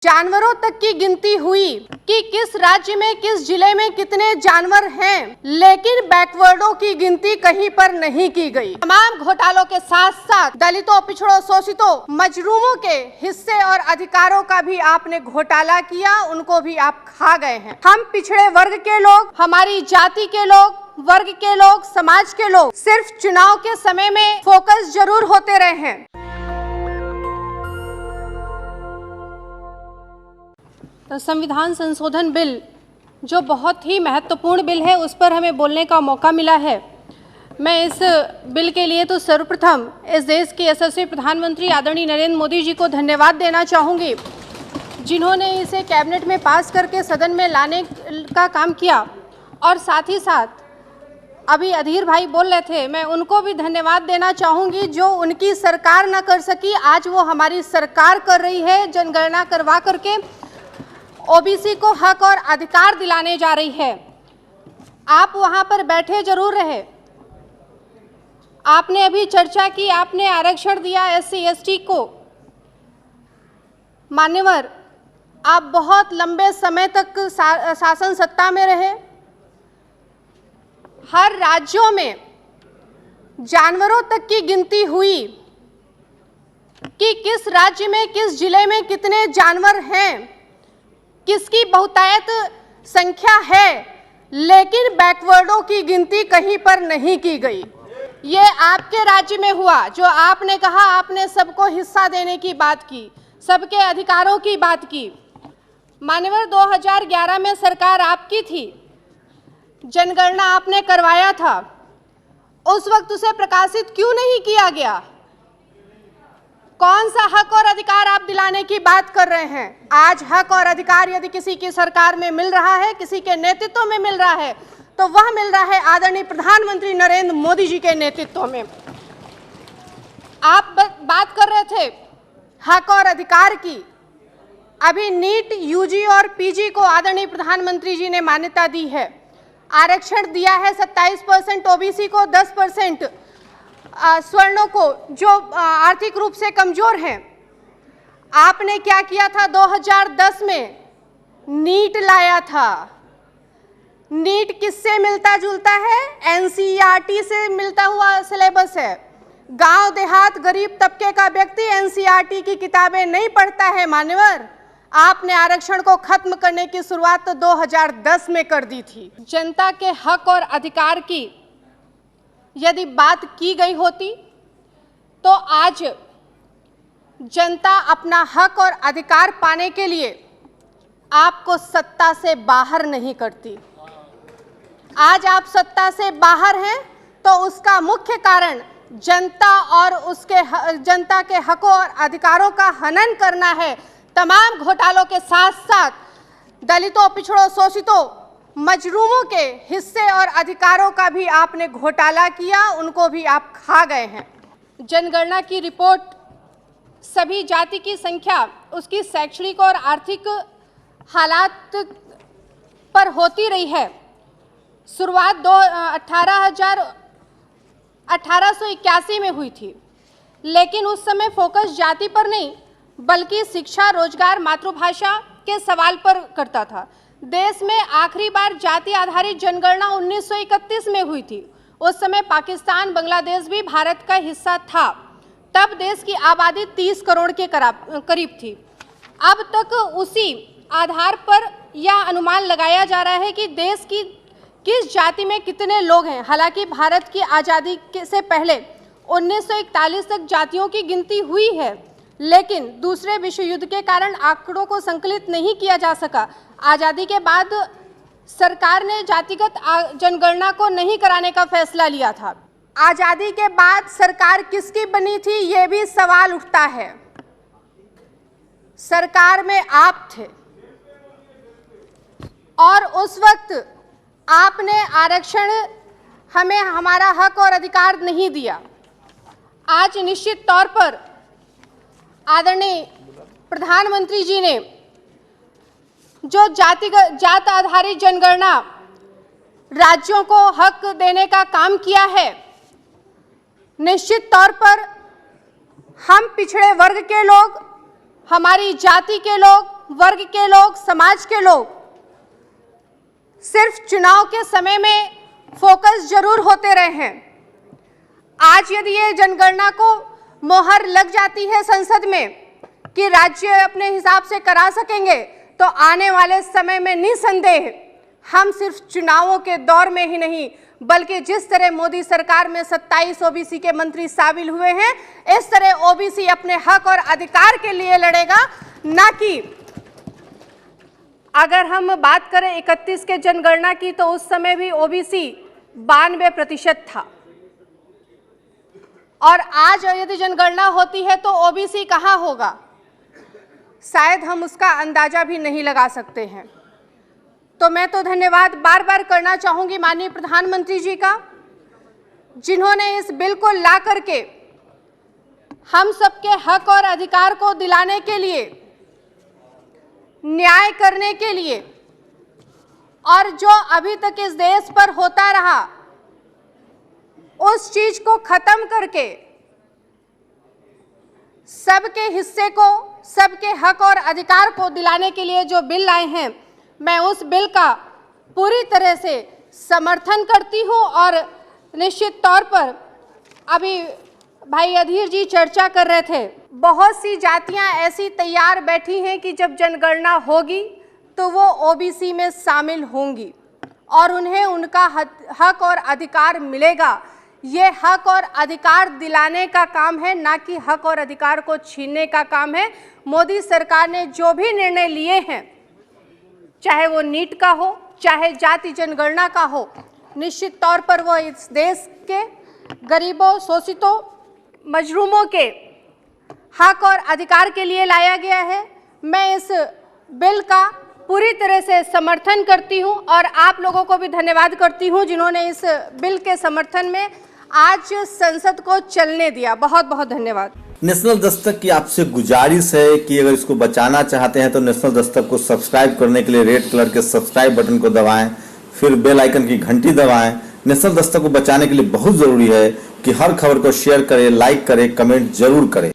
जानवरों तक की गिनती हुई कि किस राज्य में किस जिले में कितने जानवर हैं, लेकिन बैकवर्डों की गिनती कहीं पर नहीं की गई। तमाम घोटालों के साथ साथ दलितों, पिछड़ों, शोषितों, मजलूमों के हिस्से और अधिकारों का भी आपने घोटाला किया, उनको भी आप खा गए हैं। हम पिछड़े वर्ग के लोग, हमारी जाति के लोग, वर्ग के लोग, समाज के लोग सिर्फ चुनाव के समय में फोकस जरूर होते रहे हैं। संविधान संशोधन बिल जो बहुत ही महत्वपूर्ण बिल है, उस पर हमें बोलने का मौका मिला है। मैं इस बिल के लिए तो सर्वप्रथम इस देश के यशस्वी प्रधानमंत्री आदरणीय नरेंद्र मोदी जी को धन्यवाद देना चाहूँगी, जिन्होंने इसे कैबिनेट में पास करके सदन में लाने का काम किया। और साथ ही साथ अभी अधीर भाई बोल रहे थे, मैं उनको भी धन्यवाद देना चाहूँगी, जो उनकी सरकार न कर सकी, आज वो हमारी सरकार कर रही है। जनगणना करवा करके ओबीसी को हक और अधिकार दिलाने जा रही है। आप वहां पर बैठे जरूर रहे। आपने अभी चर्चा की, आपने आरक्षण दिया एससी एसटी को। मान्यवर, आप बहुत लंबे समय तक शासन सत्ता में रहे। हर राज्यों में जानवरों तक की गिनती हुई कि किस राज्य में किस जिले में कितने जानवर हैं, किसकी बहुतायत संख्या है, लेकिन बैकवर्डों की गिनती कहीं पर नहीं की गई। ये आपके राज्य में हुआ, जो आपने कहा, आपने सबको हिस्सा देने की बात की, सबके अधिकारों की बात की। मान्यवर, 2011 में सरकार आपकी थी, जनगणना आपने करवाया था, उस वक्त उसे प्रकाशित क्यों नहीं किया गया? कौन सा हक और अधिकार आप दिलाने की बात कर रहे हैं? आज हक और अधिकार यदि किसी की सरकार में मिल रहा है, किसी के नेतृत्व में मिल रहा है, तो वह मिल रहा है आदरणीय प्रधानमंत्री नरेंद्र मोदी जी के नेतृत्व में। आप बात कर रहे थे हक और अधिकार की। अभी नीट, यूजी और पीजी को आदरणीय प्रधानमंत्री जी ने मान्यता दी है। आरक्षण दिया है 27%, ओबीसी को 10%, स्वर्णों को जो आर्थिक रूप से कमजोर हैं। आपने क्या किया था? 2010 में नीट लाया था। नीट किससे मिलता जुलता है? एनसीईआरटी से मिलता हुआ सिलेबस है। गांव देहात गरीब तबके का व्यक्ति एनसीईआरटी की किताबें नहीं पढ़ता है। मान्यवर, आपने आरक्षण को खत्म करने की शुरुआत तो 2010 में कर दी थी। जनता के हक और अधिकार की यदि बात की गई होती तो आज जनता अपना हक और अधिकार पाने के लिए आपको सत्ता से बाहर नहीं करती। आज आप सत्ता से बाहर हैं तो उसका मुख्य कारण जनता के हकों और अधिकारों का हनन करना है। तमाम घोटालों के साथ साथ दलितों, पिछड़ों, शोषितों, मजलूमों के हिस्से और अधिकारों का भी आपने घोटाला किया, उनको भी आप खा गए हैं। जनगणना की रिपोर्ट सभी जाति की संख्या, उसकी शैक्षणिक और आर्थिक हालात पर होती रही है। शुरुआत 1881 में हुई थी, लेकिन उस समय फोकस जाति पर नहीं बल्कि शिक्षा, रोजगार, मातृभाषा के सवाल पर करता था। देश में आखिरी बार जाति आधारित जनगणना 1931 में हुई थी। उस समय पाकिस्तान, बांग्लादेश भी भारत का हिस्सा था। तब देश की आबादी 30 करोड़ के करीब थी। अब तक उसी आधार पर यह अनुमान लगाया जा रहा है कि देश की किस जाति में कितने लोग हैं। हालांकि भारत की आज़ादी से पहले 1941 तक जातियों की गिनती हुई है, लेकिन दूसरे विश्व युद्ध के कारण आंकड़ों को संकलित नहीं किया जा सका। आज़ादी के बाद सरकार ने जातिगत जनगणना को नहीं कराने का फैसला लिया था। आज़ादी के बाद सरकार किसकी बनी थी, ये भी सवाल उठता है। सरकार में आप थे और उस वक्त आपने आरक्षण, हमें हमारा हक और अधिकार नहीं दिया। आज निश्चित तौर पर आदरणीय प्रधानमंत्री जी ने जो जात आधारित जनगणना राज्यों को हक देने का काम किया है, निश्चित तौर पर हम पिछड़े वर्ग के लोग, हमारी जाति के लोग, वर्ग के लोग, समाज के लोग सिर्फ चुनाव के समय में फोकस जरूर होते रहे हैं। आज यदि ये जनगणना को मोहर लग जाती है संसद में कि राज्य अपने हिसाब से करा सकेंगे, तो आने वाले समय में निसंदेह हम सिर्फ चुनावों के दौर में ही नहीं, बल्कि जिस तरह मोदी सरकार में 27 ओबीसी के मंत्री शामिल हुए हैं, इस तरह ओबीसी अपने हक और अधिकार के लिए लड़ेगा, ना कि अगर हम बात करें 31 के जनगणना की, तो उस समय भी ओबीसी 92% था, और आज यदि जनगणना होती है तो ओबीसी कहां होगा, शायद हम उसका अंदाजा भी नहीं लगा सकते हैं। तो मैं तो धन्यवाद बार बार करना चाहूंगी माननीय प्रधानमंत्री जी का, जिन्होंने इस बिल को ला करके हम सबके हक और अधिकार को दिलाने के लिए, न्याय करने के लिए, और जो अभी तक इस देश पर होता रहा उस चीज को खत्म करके सबके हिस्से को, सबके हक और अधिकार को दिलाने के लिए जो बिल लाए हैं, मैं उस बिल का पूरी तरह से समर्थन करती हूं। और निश्चित तौर पर अभी भाई अधीर जी चर्चा कर रहे थे, बहुत सी जातियां ऐसी तैयार बैठी हैं कि जब जनगणना होगी तो वो ओबीसी में शामिल होंगी और उन्हें उनका हक और अधिकार मिलेगा। ये हक और अधिकार दिलाने का काम है, ना कि हक और अधिकार को छीनने का काम है। मोदी सरकार ने जो भी निर्णय लिए हैं, चाहे वो नीट का हो, चाहे जाति जनगणना का हो, निश्चित तौर पर वो इस देश के गरीबों, शोषितों, मजलूमों के हक और अधिकार के लिए लाया गया है। मैं इस बिल का पूरी तरह से समर्थन करती हूं और आप लोगों को भी धन्यवाद करती हूं जिन्होंने इस बिल के समर्थन में आज संसद को चलने दिया। बहुत बहुत धन्यवाद। नेशनल दस्तक की आपसे गुजारिश है कि अगर इसको बचाना चाहते हैं तो नेशनल दस्तक को सब्सक्राइब करने के लिए रेड कलर के सब्सक्राइब बटन को दबाएं, फिर बेल आइकन की घंटी दबाएं। नेशनल दस्तक को बचाने के लिए बहुत जरूरी है कि हर खबर को शेयर करें, लाइक करें, कमेंट जरूर करें।